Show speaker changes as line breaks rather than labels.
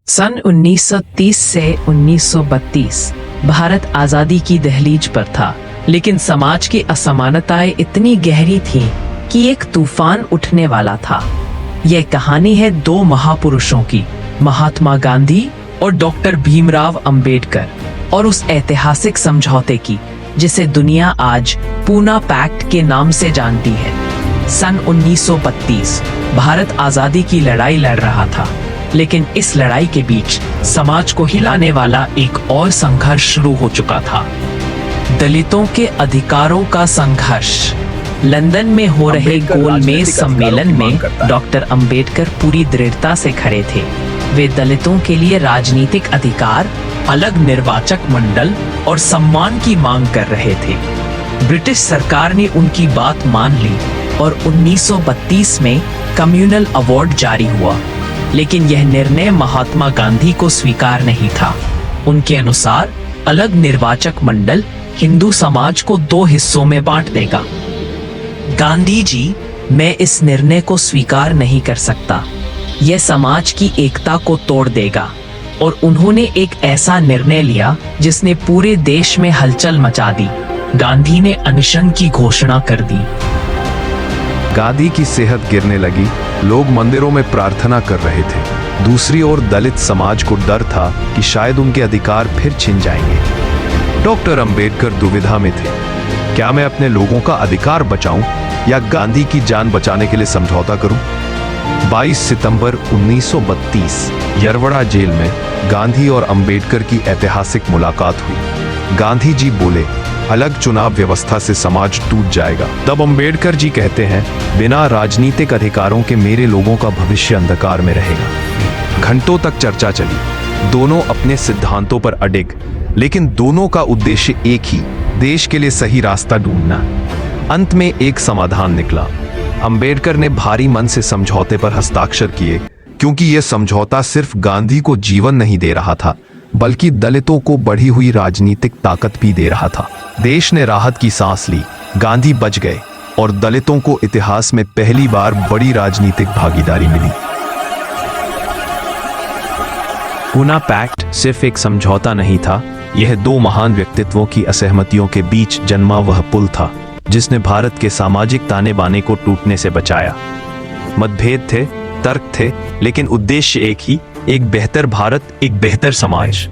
सन 1930 से 1932 भारत आजादी की दहलीज पर था, लेकिन समाज की असमानताएं इतनी गहरी थीं कि एक तूफान उठने वाला था। यह कहानी है दो महापुरुषों की, महात्मा गांधी और डॉक्टर भीमराव अंबेडकर, और उस ऐतिहासिक समझौते की जिसे दुनिया आज पूना पैक्ट के नाम से जानती है। सन 1932 भारत आजादी की लड़ाई लड़ रहा था, लेकिन इस लड़ाई के बीच समाज को हिलाने वाला एक और संघर्ष शुरू हो चुका था, दलितों के अधिकारों का संघर्ष। लंदन में हो रहे गोलमेज सम्मेलन में डॉक्टर अंबेडकर पूरी दृढ़ता से खड़े थे। वे दलितों के लिए राजनीतिक अधिकार, अलग निर्वाचक मंडल और सम्मान की मांग कर रहे थे। ब्रिटिश सरकार ने उनकी बात मान ली और 1932 में कम्युनल अवार्ड जारी हुआ, लेकिन यह निर्णय महात्मा गांधी को स्वीकार नहीं था। उनके अनुसार अलग निर्वाचक मंडल हिंदू समाज को दो हिस्सों में बांट देगा। गांधी जी, मैं इस निर्णय को स्वीकार नहीं कर सकता, यह समाज की एकता को तोड़ देगा। और उन्होंने एक ऐसा निर्णय लिया जिसने पूरे देश में हलचल मचा दी। गांधी ने अनशन की घोषणा कर दी।
गांधी की सेहत गिरने लगी, लोग मंदिरों में प्रार्थना कर रहे थे। दूसरी ओर दलित समाज को डर था कि शायद उनके अधिकार फिर छिन जाएंगे। डॉक्टर अंबेडकर दुविधा में थे, क्या मैं अपने लोगों का अधिकार बचाऊं या गांधी की जान बचाने के लिए समझौता करूं? 22 सितंबर 1932 यरवड़ा जेल में गांधी और अंबेडकर की ऐतिहासिक मुलाकात हुई। गांधी जी बोले, अलग चुनाव व्यवस्था से समाज टूट जाएगा। तब अंबेडकर जी कहते हैं, बिना राजनीतिक अधिकारों के मेरे लोगों का भविष्य अंधकार में रहेगा। घंटों तक चर्चा चली, दोनों अपने सिद्धांतों पर अडिग, लेकिन दोनों का उद्देश्य एक ही, देश के लिए सही रास्ता ढूंढना। अंत में एक समाधान निकला। अंबेडकर ने भारी मन से समझौते पर हस्ताक्षर किए, क्योंकि यह समझौता सिर्फ गांधी को जीवन नहीं दे रहा था, बल्कि दलितों को बढ़ी हुई राजनीतिक ताकत भी दे रहा था। देश ने राहत की सांस ली, गांधी बच गए और दलितों को इतिहास में पहली बार बड़ी राजनीतिक भागीदारी मिली। पूना पैक्ट सिर्फ एक समझौता नहीं था, यह दो महान व्यक्तित्वों की असहमतियों के बीच जन्मा वह पुल था जिसने भारत के सामाजिक ताने बाने को टूटने से बचाया। मतभेद थे, तर्क थे, लेकिन उद्देश्य एक ही, एक बेहतर भारत, एक बेहतर समाज।